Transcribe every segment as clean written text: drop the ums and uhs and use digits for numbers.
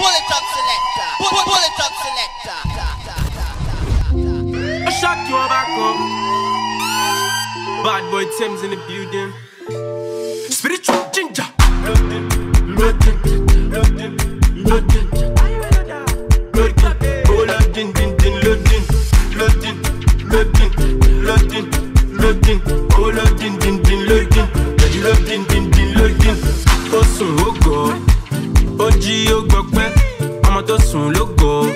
Pull it up, selector. Pull it up, selector. I shock you back up. Bad boy Thames in the building. Spiritual ginger. Loading. Osun ogo, oji ogbọpẹ, ọmọ tó sùn lógo,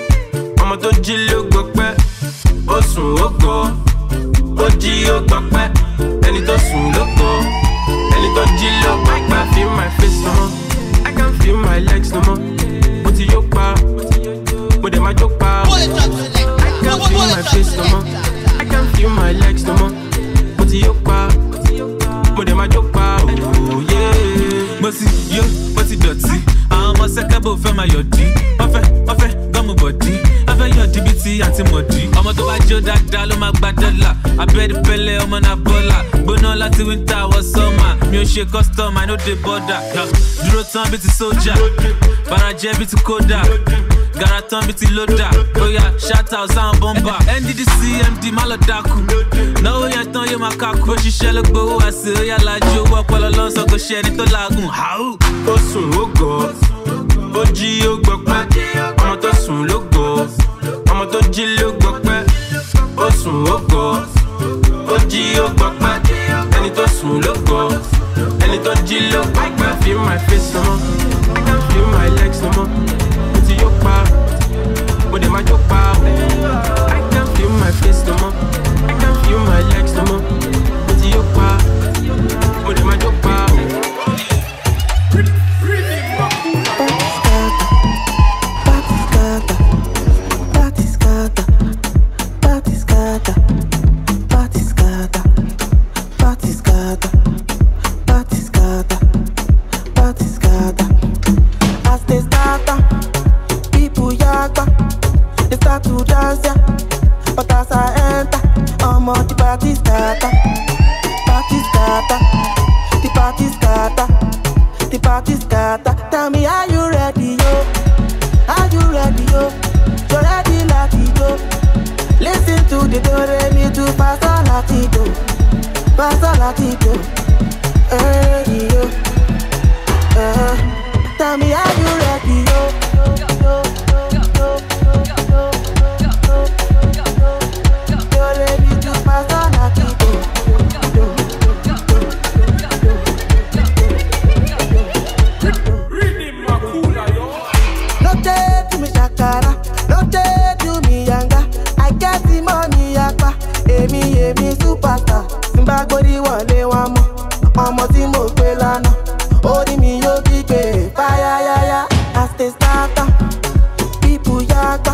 ọmọ tó jí lógbọpẹ. Osun ogo, oji ogbọpẹ, ẹni tó sùn lógo, ẹni tó jí lógbọpẹ. Feel my face no more, I can't feel my legs no more. Mo ti yó pa, mo dẹ̀ ma jó pa. I can't feel my face no more, I can't feel my legs no more. Mo ti yó pa, mo dẹ̀ ma jó pa. Oh yeah. Mo ti dọ̀tí, àwọn ọmọ sẹ́kẹ́bù fẹ́ máa yọ̀dí. Wọ́n fẹ́ gọ́mù bọ̀dí, wọ́n fẹ́ yọ̀dí bí ti àti mọ̀dí. Ọmọ tó bá jó dáadáa ló máa gba dọ́là. Abẹ́rẹ́ pẹ́lẹ́ ọmọ náà bọ́là. Gbóná láti winter wọ summer. Mi ò ṣe custom, I no dey border. Dúró tán bí ti sójà, farajẹ́ bí ti kódà. Gara tán bí ti lódà. Oya shout out sáwọn bọ́mbà. NDDC MD má lọ dákú. Náwó yẹn tán yóò máa kákú. Bó ṣiṣẹ́ ló gbowó wá sí. Oya lajú owó ọpọlọ lọ́sọ̀ kò ṣe ẹni tó làágùn. Osun ogo, oji ogbọpẹ, ọmọ tó sùn lógo, ọmọ tó jí lógbọpẹ. Osun ogo, oji ogbọpẹ, ẹni tó sùn lógo, ẹni tó jí lógbọpẹ. Feel my face no more, I can't feel my legs no more. Mo ti yó pa, mo dẹ̀ ma jó pa. I can't feel my face no more, I can't feel my legs no more. Mo ti yó pa, mo dẹ̀ ma jó pa. Tell me, are you ready, yo? Are you ready, yo? You're ready, Latido. Listen to the do-re-mi to Pastor Latido. Pastor Latido. Hey, yo. Tell me, are you ready, yo? Do-re-mi to Pastor Latido. Èmi superstar, Simba gbórí wọlé wọn mọ́. Ọmọ tí mo gbé lánàá, orí mi yóò gbígbé fáyáyáyá. As they start up, people yagba,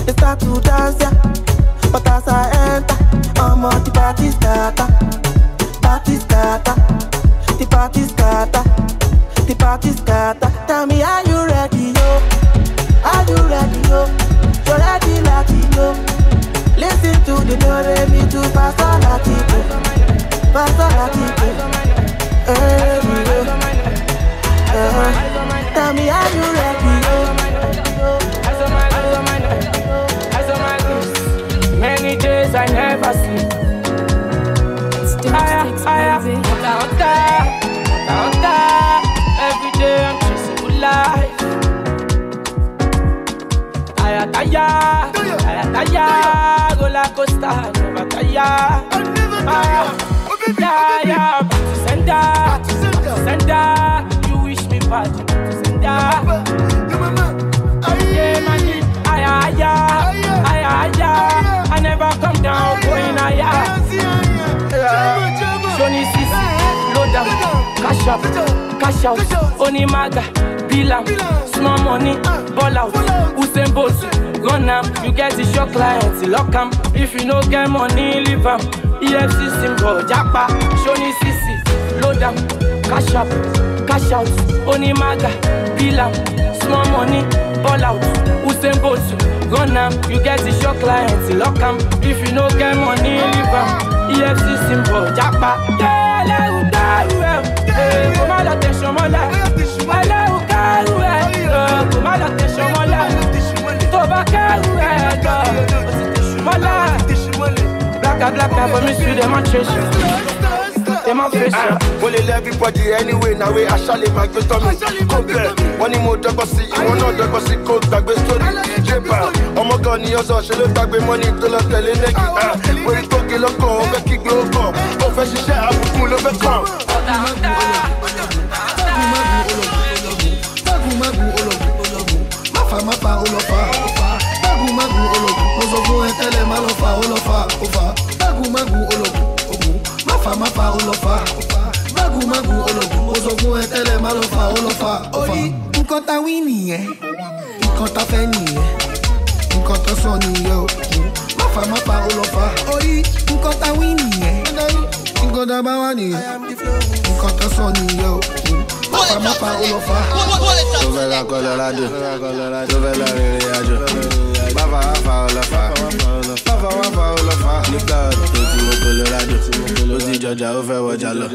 they start to dance ya. But as I enter, ọmọ the party scatter, party scatter, the party scatter, the party scatter. Tell me, are you ready, yo? Are you ready, yo? You're ready, Latino. Listen to the do-re-mi to Pastor Latido. Pastor Latido. Tell me, are you ready, yo? Many days I never sleep. Every day I'm chasing good life. Taya, roller coaster, never tire. Sender, you wish me bad, sender. Yeah, man, I never come down, going higher. Johnny Sisi, load down, cash out, Onimaga, Bilam, small money, ball out, Usain Bolt. Run am, you get the show clients, lock am. If you no get money, leave am. EFC symbol, Japa, Shoni Sisi, load am, cash up, cash out, Onimaga, Bilam, small money, ball out, Usain Bolt. Run am, you get the show clients, lock am. If you no get money, leave am. EFC symbol, Japa. Yeah, let you die, come on, attention, come on, attention. blacka, but me see them a chase you. Them a face you. Well, everybody anyway, now we actually make the tummy. Compare. One more double C, one more double C, code back with story. Japan. Oh my God, you also should look back with money to the teleneck. Where you talking local, back kick your car. Profession share, I'm full of a car. Mapa olofa, magu magu ologu, ozogo etele malofa olofa, ofa. Magu magu ologu, ogu, mapa olofa, magu magu ologu, ozogo etele malofa olofa, ofa. Nǹkan tá wí nìyẹn, nǹkan tá fẹ́ nìyẹn, nǹkan tó sọ nìyẹn, mapa olofa. Orí nǹkan tá wí nìyẹn, nǹkan tá bá wà nìyẹn, nǹkan tó sọ nìyẹn. Mapa olofa. Tuve la Colorado, tuve la Riajo. Mapa olofa, mapa olofa. Nígbà tó ti mo Colorado, ó ti jọjà ó fẹ́ wọjà lọ.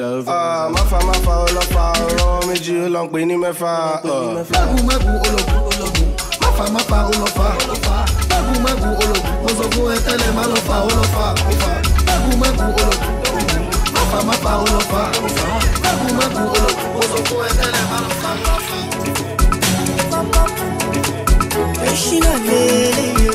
Mapa olofa, ọ̀rọ̀ méjì ó lọ pè ní mẹ́fà. Magu ologu, mapa olofa. Magu ologu, ozogun ẹtẹlẹ má lọ fa olofa. Magu ologu, mapa olofa. Magu ologu, ozogun ẹtẹlẹ má lọ fa olofa. Shina lele yo.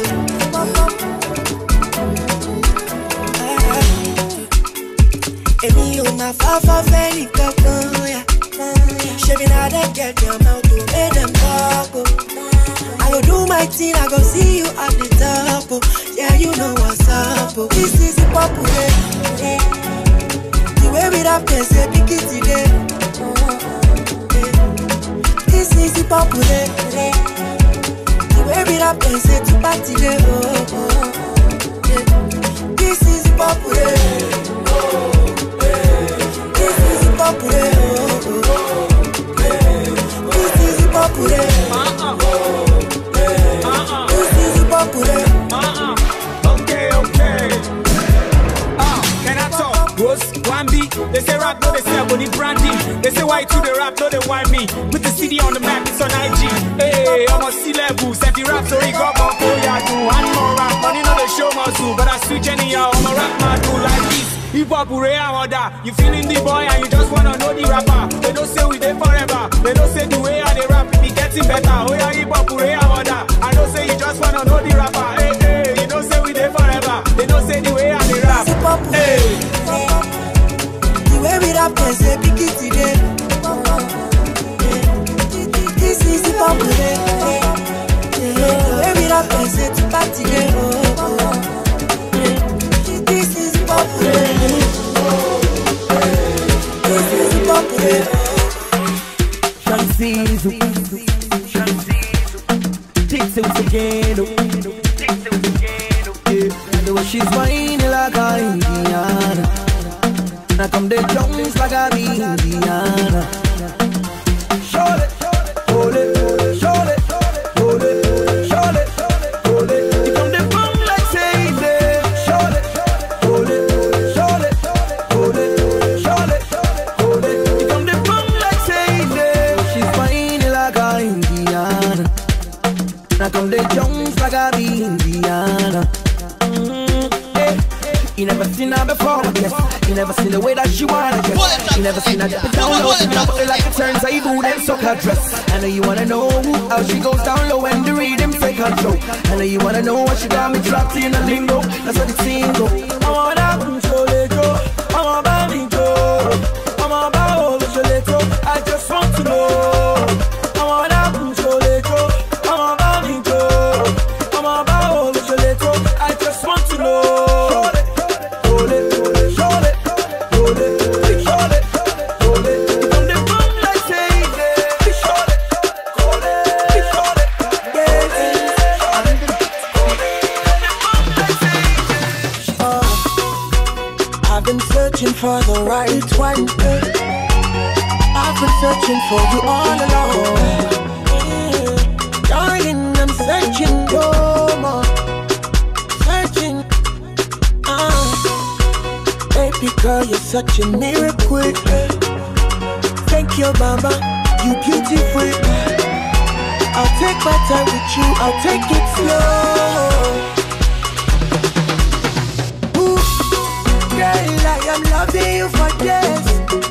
Emi o ma fa fẹ́ni kankan ya. Shebi na dem get your mouth to make them talk. I go do my thing, I go see you at the top. Yeah, you know what's up. This is the popular. The way we rap can say big it today. This is the popular. Baby, that place is too bad today. This is popular. This is popular. This is popular. This is popular. Okay. Can I talk? Rose, Wambi. They say rap, no, they say I go need branding. They say why to the rap, no, they want me. Put the CD on the map, it's on IG. Hey, I'm on C-level. Set the rap, so he got my boy, I do. And more rap, money no, they show my zoo. But I switch anyhow, I'm a rap man, do like this. Hip-hop, hooray, I'm on that. You feeling the boy and you just wanna know the rapper. They don't say we there forever. They don't say the way I they rap, it be getting better. Oh yeah, hip-hop, hooray, I'm on that. I don't say you just wanna know the rapper. Hey, you don't say we there forever. They don't say the way I they rap. Hey. The way we rap can say big it today. This is the popular. The way we rap can say too bad today. This is the popular. This is the popular. Shansizu, Tixus again. The way she's whining like a Indiana. I come the drums like a Indiana. Show it, hold it, show it, hold it, show it, hold it. You come the boom like say it. Show it, hold it, show it, hold it, show it, hold it. You come the boom like say it. She's whining like a Indiana. I come the drums like a Indiana. You never seen her before, I guess. You never seen the way that she wanna dress. You never seen her drop it down low, she drop it like a turns I boot and suck her dress. I know you wanna know how she goes down low when the rhythm take control. I know you wanna know what she got me dropped in a lingo. That's what the scene go. I wanna control it, go. I'm about me, go. I'm about all the shit, I just want to know. I wanna control it, go. I'm about me, go. I'm about all the shit, I just want to know. For the right one, I've been searching for you all along, darling. I'm searching no more, searching. Baby girl, you're such a miracle. Thank you, mama, you beautiful. I'll take my time with you, I'll take it slow. Girl, I am loving you for days.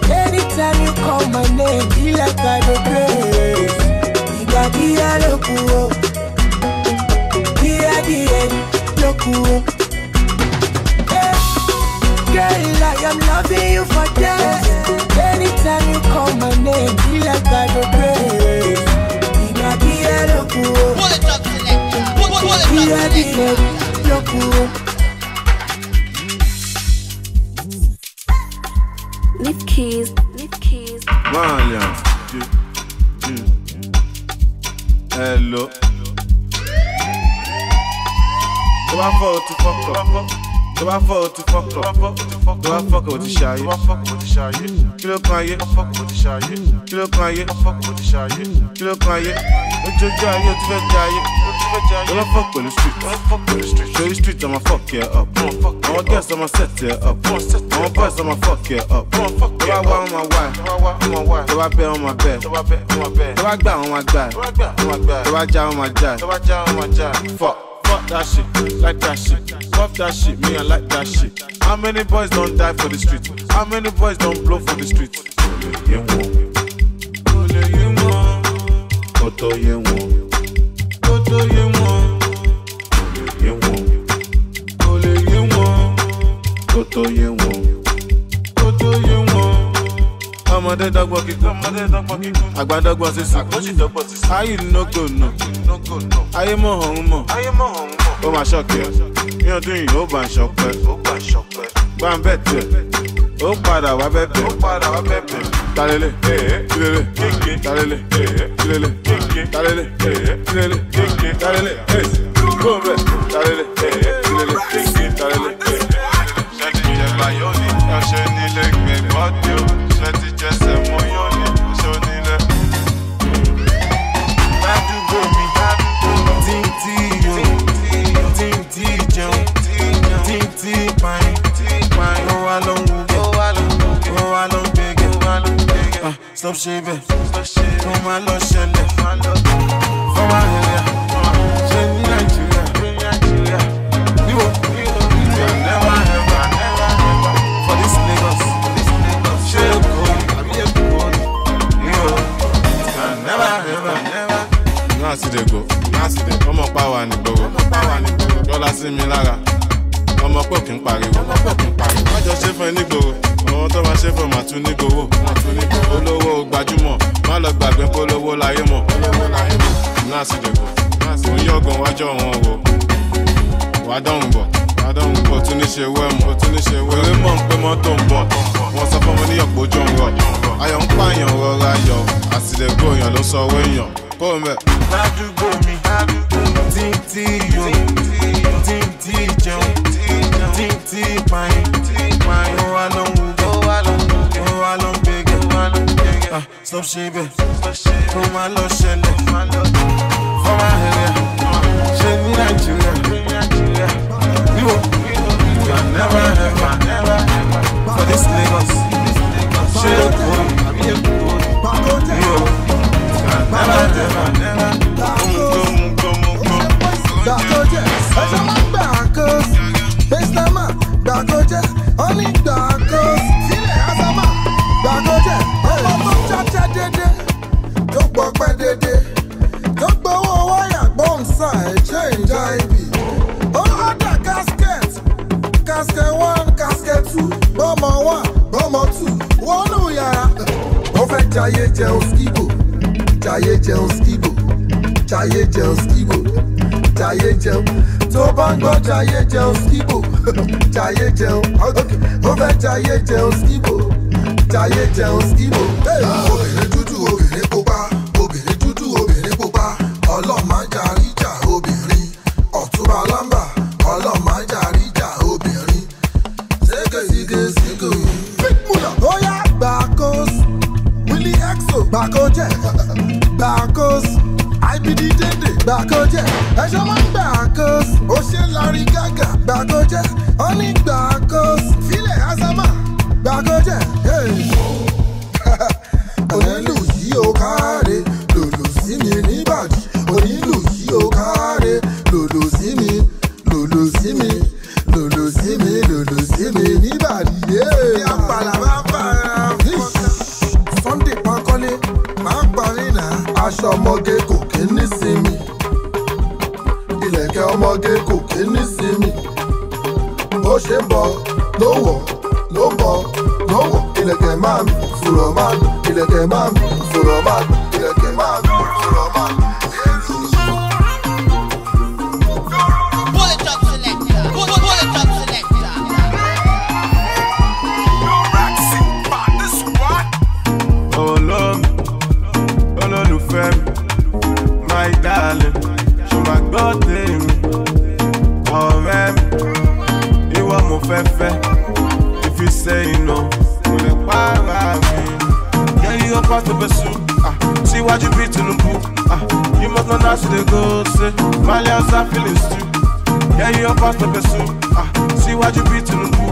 Anytime you call my name, feel like I do grace. Dia lokuo, dia lokuo. Girl, I am loving you for days. Anytime you call my name, feel like I do grace. Dia lokuo, Pull it up, selector. dia lokuo. Lift keys. Malian. Hello. Do I fall to fuck up? Do I fall to fuck up? Do I fuck with the shy? Kilo kanye, fuck with the shy. Kilo kanye, fuck with the shy. Kilo kanye. What you try? You to try? Do I fuck with the street? Show you street, I'ma fuck you up. I'ma guess I'ma set you up. I'ma bust, I'ma fuck you up. Do I want my wife? Do I bet on my bed? Do I gbà on my guy? Do I jam on my jive? Fuck that shit, like that shit. Fuck that shit, me I like that shit. How many boys don't die for the street? How many boys don't blow for the street? Ọmọdé dọ́gbọ́n kíkún, àgbà dọ́gbọ́n sísìn. Ayé no go no, ayé mọ̀ ọ̀hún mọ̀. Ó máa ṣọ́ọ̀kì ẹ̀, ní ọdún yìí ó bá ń ṣọpẹ́. Gbá ń bẹ̀ tiẹ̀, ó padà wá bẹ̀bẹ̀. Talele, kílele, talele, kílele, talele, kílele, talele, kó bẹ̀, talele, kílele, talele. Ṣé ti jẹ báyọ̀ ni? Ọṣẹ nílé gbé bọ́dí o. Ṣé ti jẹ sẹ́mọ́ yọ̀ ni? Ṣé o nílẹ̀? Ládùúgbò mi, tí yo, tí jẹun, tí pààyàn, ó wá ló ń wúgẹ́, ó wá ló ń gbégẹ́. Stop ṣe bẹ́ẹ̀, kó má lọ ṣẹlẹ̀. Fọ́mà area, ṣe ní Nàìjíríà. Níbo? You never ever for this Lagos. Ṣé Èkó? Àbí Èkó? Níbo? You never ever. Náà sì dé go, ọmọ pàwà nígboro, dọ́là sí mi lára, ọmọ pọ̀ kí n pariwo, wọ́n jọ ṣe fún ẹ nígboro, àwọn tó máa ṣe fún màá tún nígboro, olówó gbajúmọ̀, má lọ gbàgbé polówó láyé mọ̀, náà sì dé go, òun yọ̀gàn wájọ́ wọn wò, wà dọ̀hùn bọ̀, tún ní ṣe wẹ́mù, eré mọ̀ ń pé mọ́tò ń bọ̀, wọ́n sọ fún ọmọ níyọ̀pọ̀ ojú ń rọ̀, ayọ̀ ń pààyàn rọra yọ̀, àsìlẹ̀gbò èèyàn ló sọ owó èèyàn. Ládùúgbò mi, tí yo, tí jẹun, tí pààyàn, ó wá ló ń wúgẹ́, ó wá ló ń gbégẹ́. Stop ṣe bẹ́ẹ̀, kó má lọ ṣẹlẹ̀. Fọ́mà area, ṣe ní Nàìjíríà. Níbo? You are never ever for this Lagos. Ṣé Èkó? Àbí Èkó? Níbo? Never. Gbàgójẹ́, ẹ̀ṣẹ̀ máa gbàgós. Bẹ́sítẹ́mà, gbàgójẹ́, ọ́nì gbàgós. Sílẹ̀ àsámà, gbàgójẹ́. Ọmọ tó jájá dédé, tó gbọ́pẹ́ dédé, tó gbowó wáyà gbọ́nsà ẹ̀jẹ̀ ìjà ibì. Ó ọ̀dà casket 1, casket 2, bọ́mọ 1, bọ́mọ 2, wọnú yàrá. Ó fẹ́ jayé jẹun skibo. Jayé jẹun tó bá ń gbọ́ jayé jẹun skibo. Jayé jẹun, ó fẹ́ jayé jẹun skibo. Obìnrin dúdú obìnrin pupa, ọlọ́mọ jàríjà obìnrin. Ọ̀túnba lámbà, ọlọ́mọ jàríjà obìnrin. Ségesígesígo. Ó yá gbàkós, Willie Exo gbàkójẹ́, gbàkós. IBD dédé gbàkójẹ́, ẹ̀ṣọ́ máa ń gbàkós. Ó ṣe Larry Gaga gbàkójẹ́, ọ́nì gbàkós. Sílẹ̀ àsámà gbàkójẹ́. Onílù yìí ó káre, lòlò sí mi níbàdí. Onílù yìí ó káre, lòlò sí mi níbàdí. ọmọge kò kí ní sinmi. Ìlẹ̀kẹ̀ ọmọge kò kí ní sinmi. Bó ṣe ń bọ̀ ló wọ̀ ló ń bọ̀ ló wọ̀. Ìlẹ̀kẹ̀ máa mi fùrọ̀ máa mi. Ìlẹ̀kẹ̀ máa mi fùrọ̀ máa mi. Ìlẹ̀kẹ̀ máa mi fùrọ̀ máa mi. Bullet drop selector. Bullet drop selector. Olólùfẹ́ mi, my darling, ṣo ma gbọ́ tèmi. Ọ̀rẹ́ mi, ìwọ mo fẹ́ fẹ́. If you say no, mo lè para mi. Yeah, you go pass the pursue. Síwájú bí Tinubu. You must not know they go say, Malians are feeling stew. Yeah, you go pass the pursue. Síwájú bí Tinubu.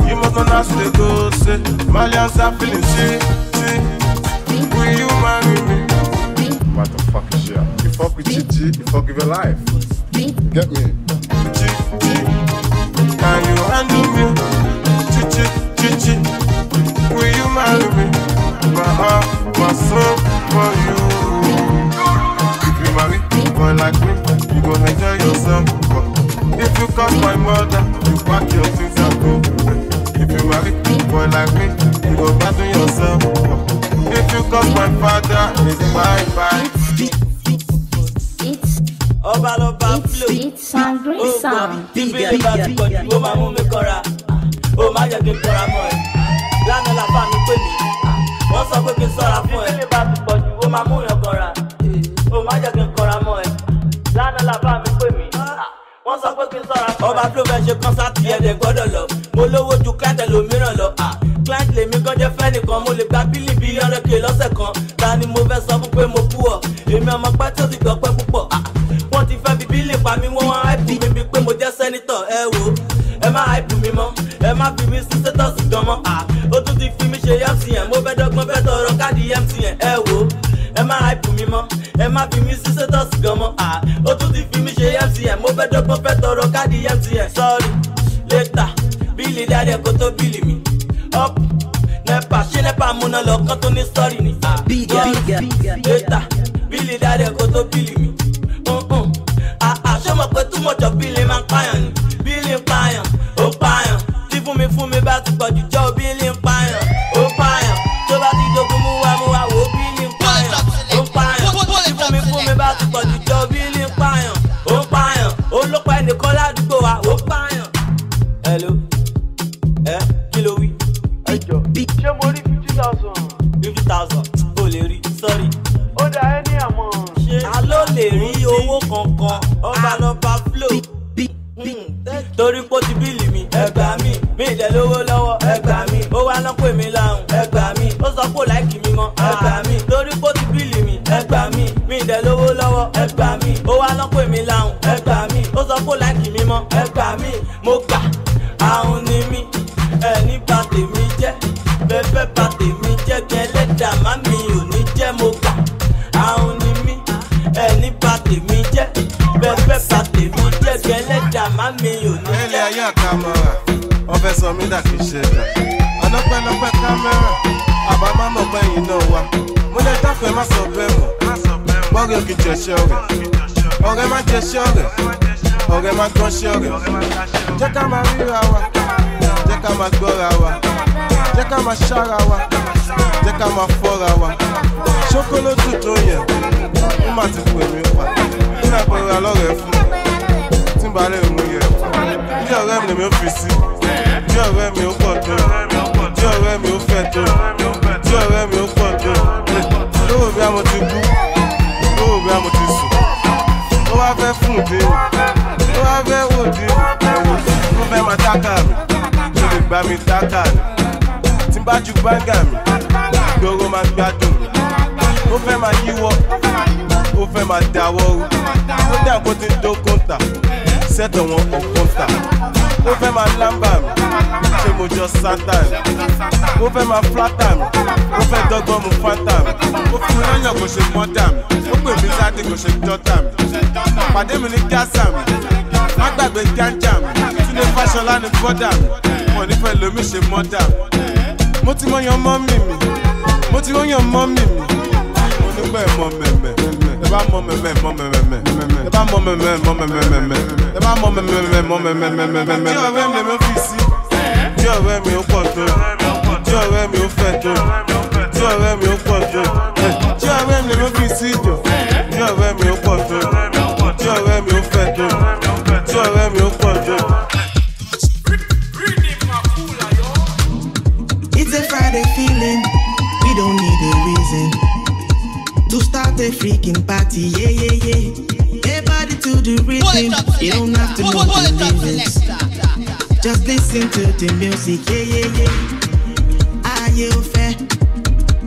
You must not know they go say, Malians are feeling stew. Will you marry me? What the fuck is shit? You fuck with Chichi, you fuck with your life. Get me? Chichi, can you handle me? Chichi, Chichi, will you marry me? My heart, my soul for you. If you marry a boy like me, you gon' enjoy yourself. If you call my mother, you pack your things and go. If you marry a boy like me, you gon' battle yourself. If you call my father, it's bye-bye. Ọba flow. Ó gbọ́ bíbélì bá ti pọ̀ jù ó máa mú mi kọ́ra. Ó máa jẹ́ kí n kọ́ra mọ́ ẹ. Lánàá làbá mi pè mí. Wọ́n sọ pé kí n sọ́ra fún ẹ. Bíbélì bá ti pọ̀ jù ó máa mú yàn kọ́ra. Ó máa jẹ́ kí n kọ́ra mọ́ ẹ. Lánàá làbá mi pè mí. Wọ́n sọ pé kí n sọ́ra fún ẹ. Ọba flow fẹ́ ṣe kọ́nsáàtì ẹ̀dẹ̀ gbọ́dọ̀ lọ. Mo lówó ju káàtẹ̀ lòmíràn lọ. Client lèmi gan jẹ́ fẹ́ nìkan, mo lè gba bílíọ̀nù K lọ́sẹ̀ kan. Ta ni mo fẹ́ sọ fún pé mo kú ọ? Èmi ọmọ pẹ́ tó ti gbọ́ pẹ́ púpọ̀. Wọ́n ti fẹ́ fi bílì pa mí, wọ́n wá háìpù mi bíi pé mo jẹ́ sẹ́nitọ̀. Ẹ wo, ẹ má háìpù mi mọ́, ẹ má fi mí sí sétọ́sì gan mọ́. Ó tún ti fi mí ṣe MTN, mo fẹ́ dọ́gbọ́n fẹ́ tọrọ káàdì MTN. Ẹ wo, ẹ má hype mi mọ́, ẹ má fi mí sí status gan mọ́. Ó tún ti fi mí ṣe MTN, mo fẹ́ dọ́gbọ́n fẹ́ tọrọ káàdì MTN. Sorry, later, bílì dáadé kó tó bílì mi. Up, nepa, ṣé nepa múná lọ kán tó ní sọ́ọ̀rì ni. Later, bílì dáadé kó tó bílì mi. Ṣé mo pé too much of bílì máa ń pààyàn ni? Bílì ń pààyàn, ó ń pààyàn. Tí fún mi bá ti pọ̀ jù jọ́ bílì ń pààyàn, ó ń pààyàn. Tó bá ti dogun mú wá wò bílì ń pààyàn, ó ń pààyàn. Tí fún mi bá ti pọ̀ jù jọ́ bílì ń pààyàn, ó ń pààyàn. Ó ló pa ẹnìkan ládùúgbò wa, ó ń pààyàn. Hello, kí ló wí? Ẹ jọ, ṣé mo rí 50,000? 50,000, o lè rí, sorry. Ó dá ẹ ní àmọ́. Ṣé a ló lè rí owó kankan? Ọba lọ́ba flow. Torí pé ó ti bílì mi, ẹgbàá mi ìdẹ̀ lówó lọ́wọ́, ẹgbàá mi. Ó wá lọ́ pè mí láhùn, ẹgbàá mi. Ó sọ pé ó láìkì mi mọ́, ẹgbàá mi. Torí pé ó ti bílì mi, ẹgbàá mi ìdẹ̀ lówó lọ́wọ́, ẹgbàá mi. Ó wá lọ́ pè mí láhùn, ẹgbàá mi. Ó sọ pé ó láìkì mi mọ́, ẹgbàá mi. Mo gbà, àrùn ni mí, ẹni bà tèmi jẹ́. Bẹ́ẹ̀ bà tèmi jẹ́, gẹ́lẹ́dà má mi ò ní jẹ́. Mo gbà, àrùn ni mí, ẹni bà tèmi jẹ́. Bẹ́ẹ̀ bà tèmi jẹ́, gẹ́lẹ́dà má mi ò ní jẹ́. Ẹlẹ́ ayé àkàmọ́ra, wọ́n fẹ́ sọ mí dà kí ṣe dà. Ọlọ́pẹ́lọpẹ́ kámẹ́rà, àbámọ́ mọ̀ pé yìí náà wá. Mo lè dákun ẹ má sọ bẹ́ẹ̀ mọ̀. Bọ́ọ̀rẹ́ òkè jẹ̀ṣẹ́ ọ̀rẹ́. Ọ̀rẹ́ má jẹ̀ṣẹ́ ọ̀rẹ́. Ọ̀rẹ́ má gbọ́nṣẹ́ ọ̀rẹ́. Jẹ́ ká máa ríra wa. Jẹ́ ká máa gbọ́ra wa. Jẹ́ ká máa ṣára wa. Jẹ́ ká máa fọ́ra wa. Ṣókóló tuntun yẹn, ó má ti pè mí pa. Kí náà pẹ̀lú alọ́rẹ̀ fún mi? Tí n bá lè mú yẹ. Bí ọ̀rẹ́ mi lèmi ó fi sí. Bí ọ̀rẹ́ mi ó pọ̀ tó. Bí ọ̀rẹ́ mi ó fẹ́ tó. Bí ọ̀rẹ́ mi ó pọ̀ tó. Lówó bí a mo ti kú. Lówó bí a mo ti sùn. Ó wá fẹ́ fún ìdí. Ó wá fẹ́ wò dí. Ó fẹ́ máa tákà mi. Ó lè gbá mi tákà mi. Tí n bá ju gbáǹgà mi. Ìgboro máa gbádùn mi. Ó fẹ́ máa yíwọ́. Ó fẹ́ máa dáwọ́ rú. Ó dà kó ti tó kóńtà. Sẹ́tọ̀ wọn kò kóńtà. Ó fẹ́ máa lámbà mi. Ṣé mo jọ sátà mi? Ó fẹ́ máa flátà mi. Ó fẹ́ dọ́gbọ́n mu fátà mi. Ó fún mi lọ́yàn kò ṣe mọ́tà mi. Ó pè mí sáde kò ṣe dọ́tà mi. Pàdé mi ní gásà mi. Má gbàgbé gánjà mi. Túnde Fáṣọlá ní bọ́dà mi. Wọ́n nífẹ̀ẹ́ lomi ṣe mọ́tà mi. Mo ti mọ̀yàn mọ́mì mi. Mo ti mọ̀yàn mọ́mì mi. Mo nígbà ẹ̀ mọ̀ mẹ̀mẹ̀. It's a Friday feeling, we don't need a reason to start a freaking party, yeah, yeah, yeah. Everybody to the rhythm, you don't have to know the lyrics. Just listen to the music, yeah, yeah, yeah. Are you fair?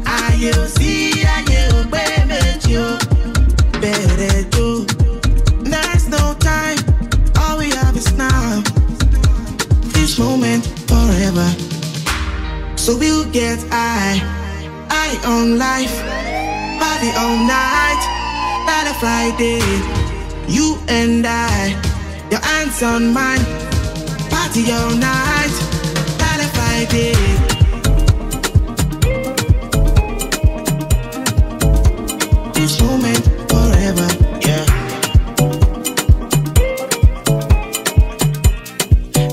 Are you see? Are you baby? You better do. There's no time, all we have is now. This moment forever. So we'll get high on life, party all night, not a Friday. You and I, your hands on mine, party all night, not a Friday. This moment forever, yeah.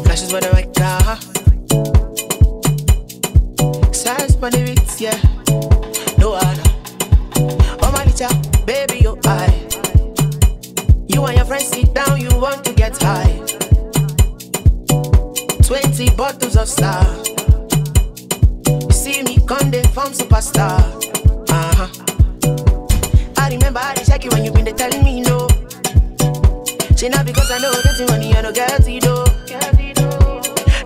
Flashes when I wake up. Size for the lyrics, yeah. No other. Oh my little baby, you high. You and your friends sit down, you want to get high. 20 bottles of Star. You see me come they from superstar. I remember I check you when you been there telling me no. Say not because I know getting money, I don't get it though.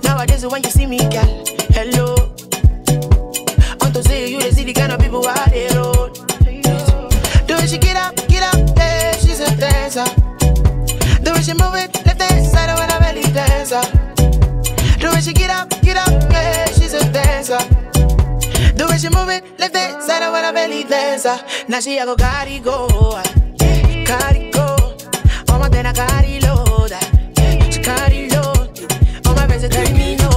Nowadays when you see me, girl, hello. To say you, they see the kind of people out there road. The way she get up, yeah, she's a dancer. The way she move it, left hand side when I belly dancer. The way she get up, yeah, she's a dancer. The way she move it, left hand side when I belly dancer. Now she a go carry go. Oh my, then I carry load. She carry load. Oh my, friends tell me no.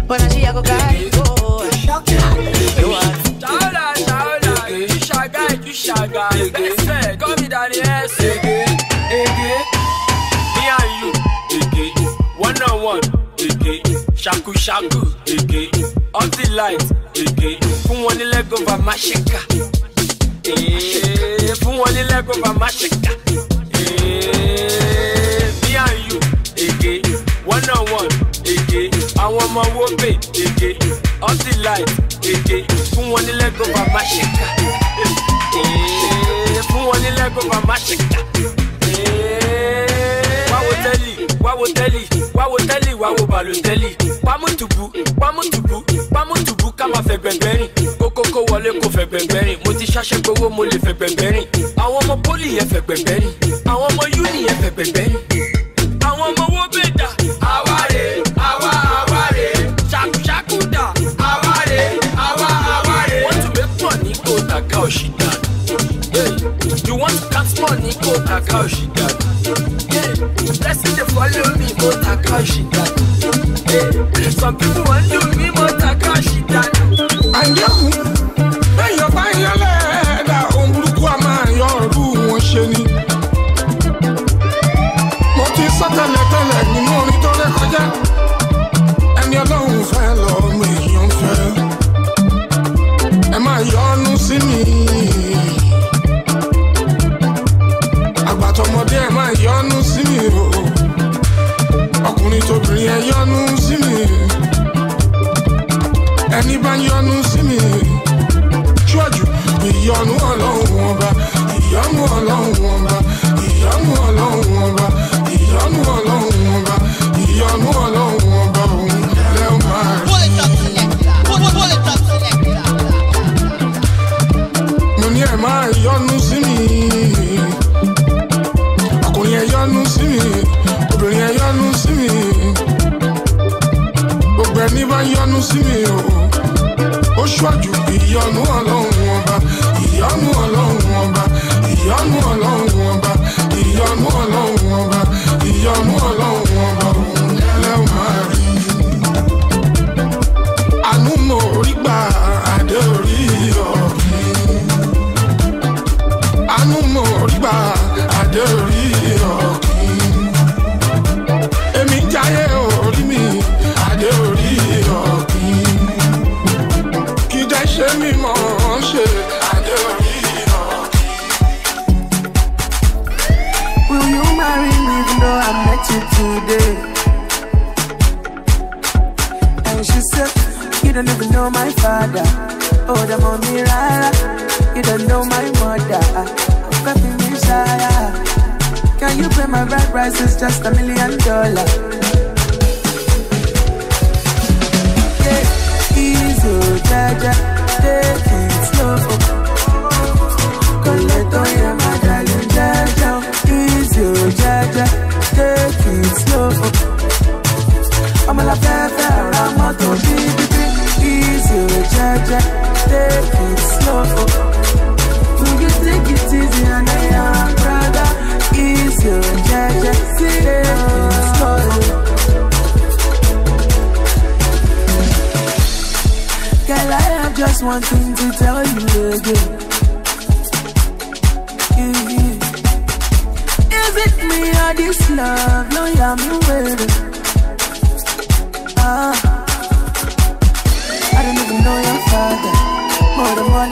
But now she a go carry go. You shaga, say, call me daddy, yes. Me and you, one-on-one, shaku, off the light, fun one leg over my shaker. Fun one leg over my shaker. Me and you, one-on-one, I want my woman, off the light, fun one leg over my shaker. Fun one leg over my shaker. Why would Balotelli? Pamutubu, kama fe gbẹ̀ngbẹ̀rin. Kókókó wọlé kó fẹ́ gbẹ̀ngbẹ̀rin. Mo ti ṣaṣẹ́ gbowó mo lè fẹ́ gbẹ̀ngbẹ̀rin. Àwọn ọmọ poli yẹn fẹ́ gbẹ̀ngbẹ̀rin. Àwọn ọmọ uni yẹn fẹ́ gbẹ̀ngbẹ̀rin. Àwọn ọmọ wo bèdà. Àwárẹ̀, ṣàkúṣàkú dà. Àwárẹ̀. Wọ́n tún bẹ́ pọ̀ ní kó tàkà òṣìdá. You want to catch money, go tàkà òṣìdá. Blessing they follow me, go tàkà òṣìdá. Some people want to me, go tàkà òṣìdá. Àyẹ̀wò bẹ́yọ̀ bá yẹn lẹ́ẹ̀dá ohun burúkú a máa yọ ọ̀rú wọn ṣe ni. Mo ti sọ tẹ́lẹ̀tẹ́lẹ̀ nínú orin tó ré kọjá. Ẹni Ọlọ́run fẹ́ lọ́mọ èèyàn fẹ́. Ẹ máa yọ́nú sí mi. Àgbàtọ̀mọdé ẹ máa yọ́nú sí mi o. Ọkùnrin tóbìnrin ẹ yọ́nú sí mi. Ẹni bá yọ́nú sí mi. Ṣíwájú ìyọ́nú Ọlọ́run ọba. Ìyọ́nú Ọlọ́run ọba. Ìyọ́nú Ọlọ́run ọba. Ìyọ́nú Ọlọ́run ọba. Ìyọ́nú Ọlọ́run ọba. Òun lẹ́ o máa rí. Mo ní ẹ máa yọ́nú sí mi. Ọkùnrin ẹ yọ́nú sí mi. Obìnrin ẹ yọ́nú sí mi. Gbogbo ẹni bá yọ́nú sí mi o. Ó ṣíwájú ìyọ́nú Ọlọ́run ọba. Ìyọ́nú Ọlọ́run ọba. Ìyọ́nú Ọlọ́run ọba. Ìyọ́nú Ọlọ́run ọba. Ìyọ́nú Ọlọ́run ọba. Òun lẹ́ o máa rí. Àánú mo rí gbà adé orí ọ̀gbìn. gbà adé orí ọ̀kìn. Èmi jáyé orí mi adé orí ọ̀kìn. Kì í jẹ́ ṣé mi mọ̀ ọ́n ṣe adé orí ọ̀kìn. Will you marry me even though I met you today? And she said, you don't even know my father. Oh, the mommy rara. You don't know my mother. Baby Messiah. Can you pay my bride price? It's just $1 million. Yeah, easy, jaja, take it slow. Coleto, yeah, my darling, jaja. Easy, jaja, take it slow. I'm a la fefe, I'm a to be. Easy, jaja, take it slow. Will you take it easy and I am brother? Easy, jaja, take it slow. Girl, I have just one thing to tell you again. Is it me or this love? No, yeah, me waiting. I don't even know your father. More than one.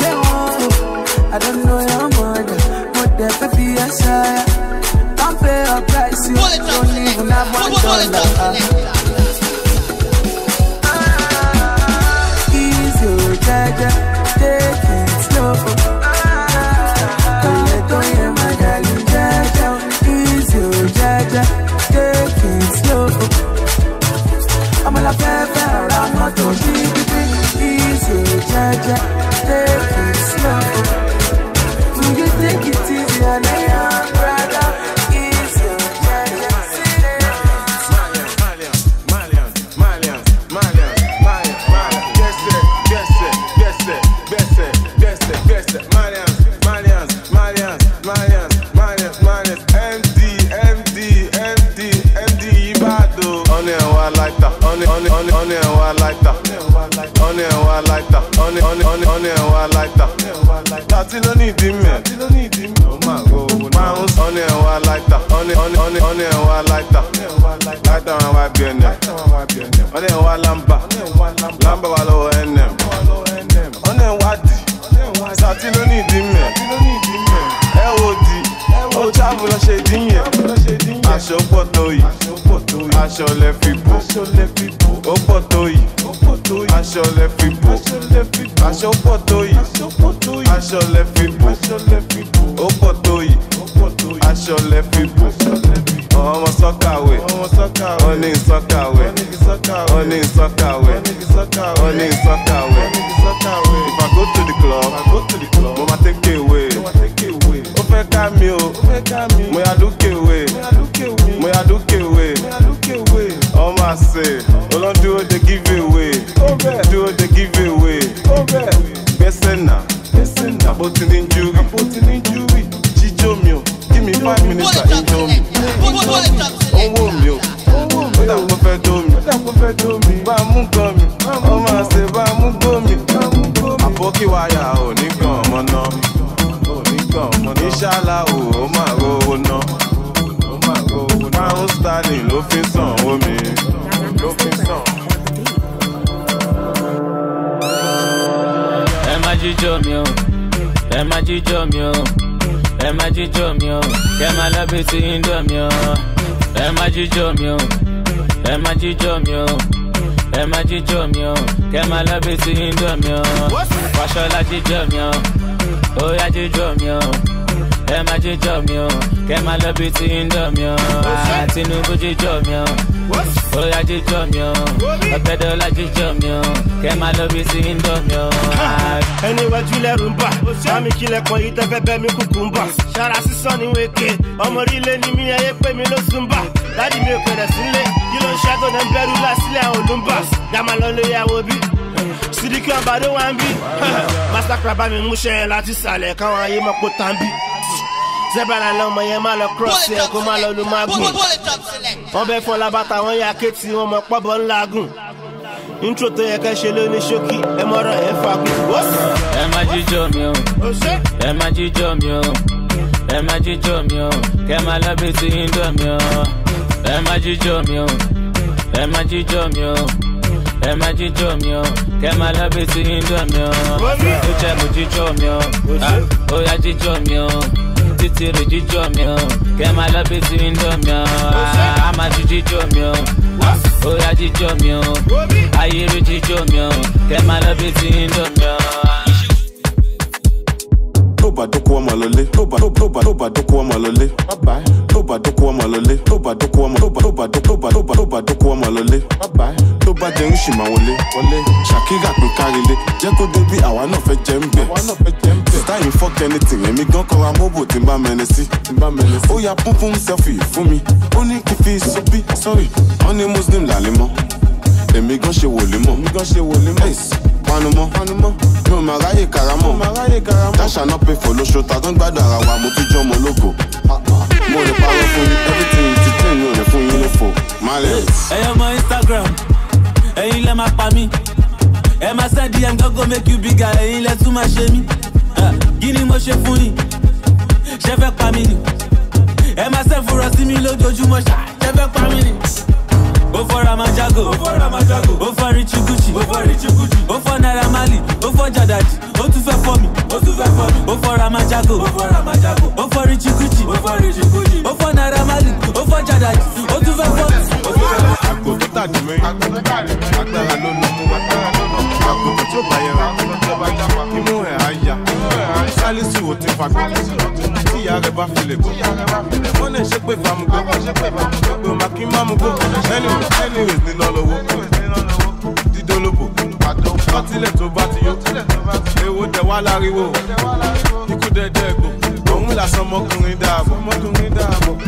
I don't know your mother. But there could be a sire. Don't pay a price. You don't even have $1. Easy, jaja, take it slow. Coleto, yeah, my darling, jaja. Easy, jaja, take it slow. I'm a la fefe, I'm not to be. Easy, jaja, take it slow. Will you take it easy and I am brother? Easy, jaja, anyway, Julia Rumba, Sammy Killer, Koyita, Bemi Kukumba, Shara Sonny Wake, Omorile, Nimi, Pemi no Zumba, Daddy Milk, you don't shadow them better last year or Lumbas, Yamalone, I will be. Sidiki Abado Wambi, Master Krabami Mushe, Latisale, Kawayama Potambi, Zebra Loma Yamala Cross, Komalo Lumagu, Obe for Labata, Yaketi, Oma Pabon Lagoon. Intro to Yakashelo Shoki, Emora Efaku. What? Emaji Jomio, Emaji Jomio, Emma Jomio, Kemala Betty Indomio, Emma Jomio, Emma Jomio, Emma Jomio, Kemala Betty Indomio, Uchemo Jomio, Oya Jomio, Titiri Jomio, Kemala Betty Indomio, Ama Jomio, Oya Jomio, Ayiru Jomio, Kemala Betty Indomio. Toba doko amalole, toba doko amalole, bye. Toba doko amalole, toba doko amalole, bye. Toba jẹun shima wọlé, Shakira pin karile, jẹ́ kó débi àwa náà fẹ́ jẹ ńbẹ̀. Sister you fuck anything, èmi gan kọra mọ́bò tí n bá mẹ́ni sí. Ó ya pum pum selfie fún mi, ó ní kí fi sobi, sorry, wọ́n ní Muslim làlímọ́, èmi gan ṣe wòlímọ́, panumọ́, mi ò máa ráyè karamọ́, Tasha náà pay for lóṣù ta tó ń gbádùn ara wa, mo tún jọ́ ọmọ ológo. Mo lè parọ́ fún yín, everything ti tẹ̀ yín ò lè fún yín lófo. Ẹyọ mọ Instagram, ẹ̀yin lẹ máa pa mí. Ẹ máa send DM go make you bigger, ẹ̀yin lẹ tún máa ṣe mí. Kí ni mo ṣe fún ni? Ṣé fẹ́ pa mí ni? Ẹ máa send fúnra sí mi lójoojúmọ́ ṣá, ṣé fẹ́ pa mí ni? Ó fọ́ Ramajago, ó fọ́ Richie Gucci, ó fọ́ Naira Marley, ó fọ́ Jadaji, ó tún fẹ́ fọ́ mi, ó fọ́ Ramajago, ó fọ́ Richie Gucci, ó fọ́ Naira Marley, ó fọ́ Jadaji, ó tún fẹ́ fọ́ mi. Àgùntàn tàbí mẹ́rin, agbára ló nà mú wa. Àgùntàn tí ó bá yẹra, imú ẹ̀ á yá. Sálísù ò ti fagbọ́, tí ìyá rẹ̀ bá filẹ̀ gbọ́. Wọ́n lè ṣe pé fàmùgbọ́, pé o máa kí má mú gbọ́. Anyways ní lọ lọ́wọ́, dídólóbò, ọtílẹ̀ tó bá ti yó. Èwo dẹ̀ wá láriwo, ikú dẹ̀dẹ̀ gbò. Òun làṣọ ọmọkùnrin dáàbò,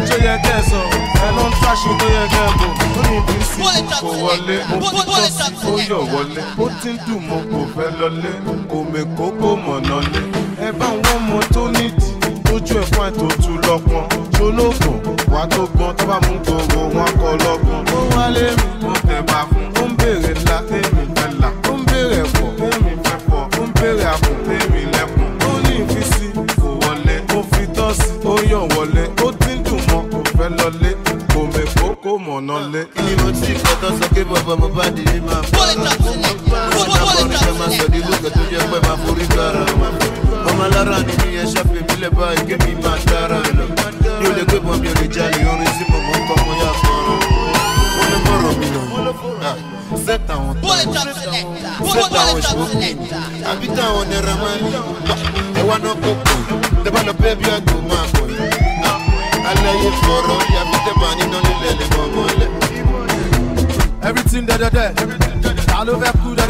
ṣó yẹ kẹ́ ẹ sọ, ẹ ló ń táṣù tó yẹ kẹ́ ẹ bò. Ó ní ibi sí kò wọlé, mo kú tó sí ó yọ̀ wọlé. Ó ti ń dùn mọ́ kò fẹ́ lọlé, kò mèkó kò mọ̀nà lé. Ẹ bá wọn mọ tó nídìí, lójú ẹ̀ fún àìtòtú lọ́pọ̀n. Ṣológùn wà tó gbọ́n tó bá mú gbogbo wọn kọ lọ́gbọ̀n. Ó wálé mi, mo tẹ̀ bá fún, ó ń béèrè ńlá, èmi fẹ́ là. Ó ń béèrè ẹ̀fọ́, èmi fẹ́ fọ́, ó ń béèrè àpò, èmi lẹ́kùn. Ó ní ìfisí, kò wọlé, ó fi tọ́sí, ó yàn wọlé. Ó ti ń dùn mọ́, kò fẹ́ lọlé, kò mèkó kò mọ̀nà lé. Ni mo ti kọ́tọ́ sọ pé bàbá mo bá di ní máa fọ́. Wọ́n náà kọ́ máa sọ ní lókè tó jẹ́ pé máa forí gbára. Ọmọ alára ni mi yẹn ṣàfihàn mi lè bá ike mi máa dára lọ. Mi ò lè gbé bọ́n mi ò lè jalè orin sí mo mọ̀ ń kọ́ mo yá fọ́nrán. Wọ́n lè mọ̀rọ̀ mi náà. Sẹ́tà àwọn ìṣòwò àbí táwọn nẹ̀rọ máa ń lò. Ẹ wá náà kó pọ̀, tẹ bá lọ bẹ́ẹ̀ bí àgbò máa pọ̀ yìí. Alẹ́ fọ̀rọ̀ yàbí tẹ́ bá nínú lílẹ̀ lè mọ̀ mọ́lẹ̀. Everything da. Ta ló fẹ́ kú da.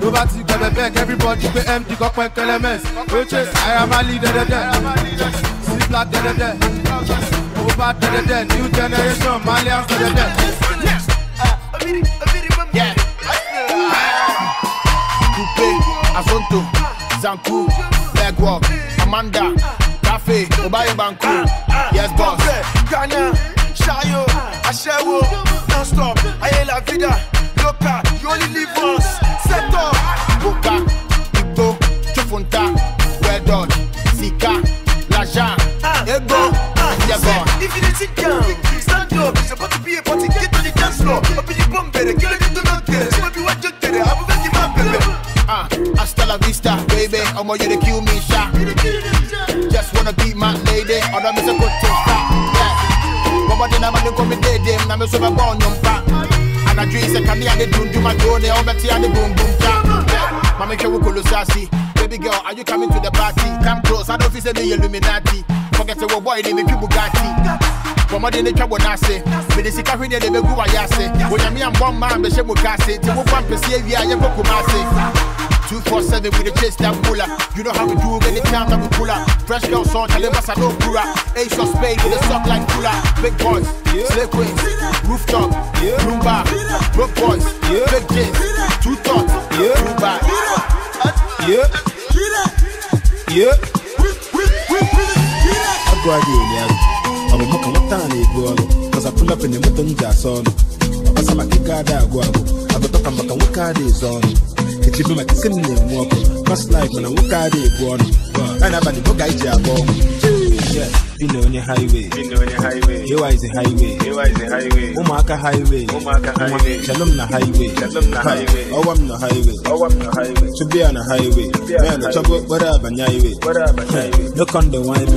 Ló bá ti gbẹ̀bẹ̀ bẹ́ẹ̀ everybody pé MD kọ́ pẹ́ kẹlẹ́mẹ́s. Waitress Naira Marley da. C-Black da. Ó bá da. New generation Malians da. Coupe, Azonto, Zanku, Legwalk, Amanda, Cafe, Obaye Banku. Yes, boss. Ghana, Shayo, Ashewo, non-stop, aye la vida, loca, you only live once, set up. Boka, Ito, Chufunta, Well Done, Sika, Lajan, Ego, Yabon. If you didn't sit down, stand up, it's about to be a party, get to the dance floor. Up in the bomb, better, kill it, do not get it. So if you want to get it, I'm going to my baby. Hasta la vista, baby, I'm gonna you to kill me, shot. Just wanna be my lady, or I'm a good to stop. Mama didn't have to come and date them, I'm a super born young fat. And I dream say, can I do my drone, I'll bet you the boom boom tap. Mama, can we call sassy? Baby girl, are you coming to the party? Come close, I don't feel the Illuminati. Forget the boy, they make you Bugatti. Mama didn't trouble Nasi, but the secret they make go Ayase. When I'm young, one man, the Shemu Cassi, to move on to see if I am Kumasi. 247 with the chase that puller. You know how we do anytime that we pull up. Fresh girl song, tell them I no pura. Ace of spade with a sock like cooler. Big boys, slay queens, rooftop, Roomba, broke boys, big jeans, two thoughts, Roomba. I go again, I'm a mock of time, because I pull up in the mutton jas on. I like a guy that go. I go talk about what card is on. It's even like a walk. Cause like when I walk out, and I'm about to go guide you. Yeah, you know on your highway. You is the highway. Umaka highway. Shalom na highway. Oh, I'm the highway. To be on a highway. Man, the trouble, whatever, highway. Look on the wine.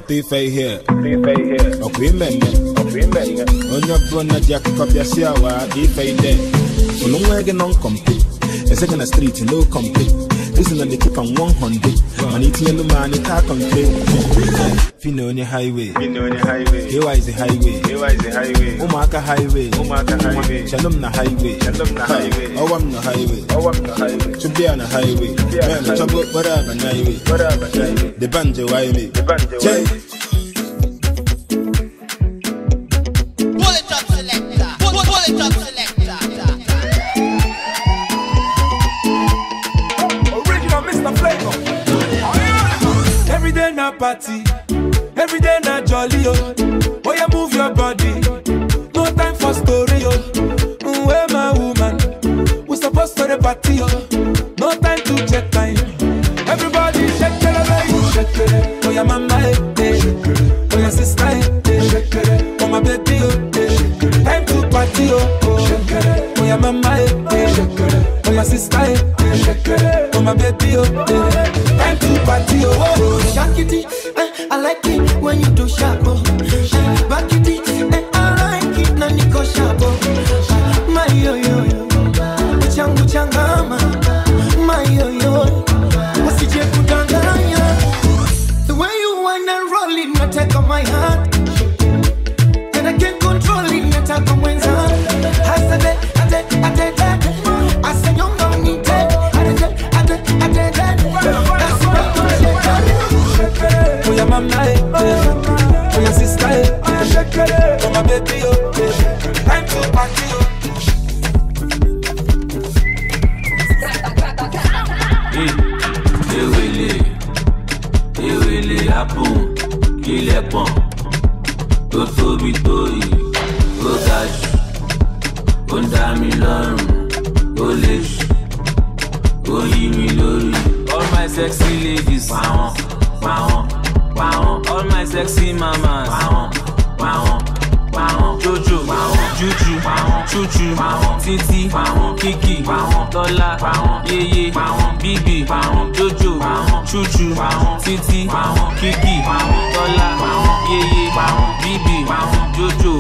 Tifa here. Agreement. On your brother, Jack Copiasiawa, Tifa there. So long way non complete. A second street, no complete. Listen on the keep on 100. Man, it's yellow man, it's car complete. Fino on your highway. Here is the highway. Umaka highway. Shalom na highway. Oh, I'm the highway. To be on a highway. Man, the trouble, whatever, highway. The banjo, highway. Bullet up selector. Bullet up selector. Original Mr. Flavor. Every day na party. Every day na jolly, oh. Oh, you move your body. No time for story, oh. Where my woman? We supposed to the party, oh. No time to check time. Everybody shake it, baby. Shake it. Oh, your mama, eh. Oh, your sister, eh. Oh, my baby, oh. Time to party, oh. Oh, your mama, eh. Oh, your sister, eh. Oh, my baby, oh. Time to party, oh. Shakity, I like it when you do sharp. Back it, I like it na niko sharp. My yo yo, changu changama. My yo yo, usije kudanganya. The way you wanna roll it, na take on my heart. And I can't control it, na take on mwenza. Hasade, ate. I say you don't need it. Ate. That's what you say. Oh, your mama, oh, your sister, oh, my baby, oh, time to party, oh. Ewele happen, kill a pump. Go to be toy, go dash. Go down me long, go lish, go yi me lori. All my sexy ladies, wow. All my sexy mamas, wow. Jojo, Juju, Chuchu, Titi, Kiki, Lola, Yeye, Bibi, Jojo, Chuchu, Titi, Kiki, Lola, Yeye, Bibi, Jojo.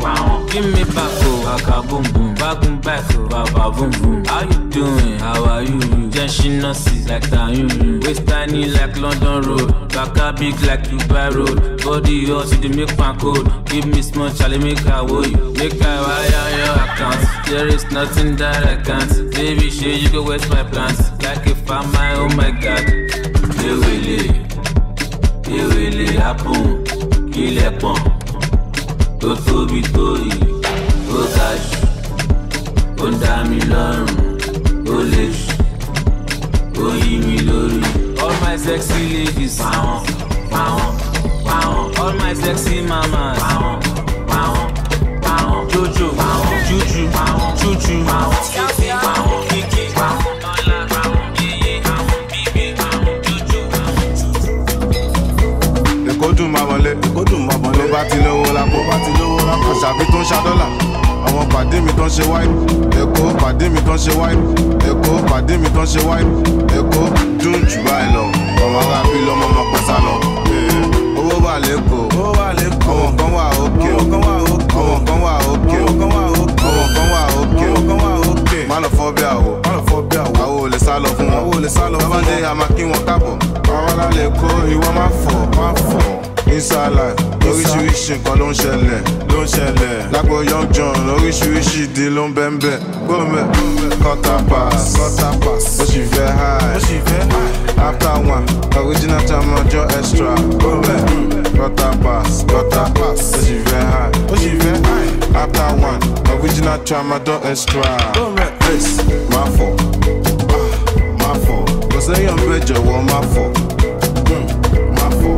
Give me back, oh, Aka boom boom, back boom back, oh, Baba boom boom. How you doing? How are you? Jenshi nurses like that, you. Waist tiny like London Road, Baka big like Dubai Road. Body hot, you make my code. Give me small, Charlie, make I woe you. Make I wire your account. There is nothing that I can't. Baby, shit, you go waste my plans. Like if I'm my, oh my God. It will happen. Kill a pump. Go to be toy. Go dash. Go down me long. Go lish. Go yi me lori. All my sexy ladies. Wow. All my sexy mamas. Wow. Jojo, Juju, Chuchu, Kiki, Lola, Yeye, Bibi, Jojo. Èkó dùn máa wọlé, ló bá ti lówó lápò, Àṣàbí tó ń ṣá dọ́là, àwọn pàdé mi tó ń ṣe wáìpù, Èkó pàdé mi tó ń ṣe wáìpù, Èkó pàdé mi tó ń ṣe wáìpù, Èkó dùn jù báyìí lọ, ọmọ arábí lọmọ ọmọ pẹ́sà lọ. Owó wà lẹ́kọ̀ọ́, àwọn kan wà òkè, àwọn kan wà òkè, má lọ fọ́ bí àwọ̀, àwọ̀ ò lè sá lọ fún wọn, lọ́bàdé àmà kí wọn kábọ̀, àwọn alálẹ̀ kó ìwọ má fọ̀. Inside life, oríṣiríṣi nǹkan ló ń ṣẹlẹ̀, lágbo Young John, oríṣiríṣi ìdí ló ń bẹ́ńbẹ́, gbọ́mẹ̀, quarter pass, ó sì fẹ́ high, after one, original time ọjọ́ extra, gbọ́mẹ̀, quarter pass, ó sì fẹ́ high, after one, original time ọjọ́ extra, gbọ́mẹ̀, face, má fọ̀, kò sẹ́yìn ọ̀bẹ jọ̀wọ́ má fọ̀, má fọ̀.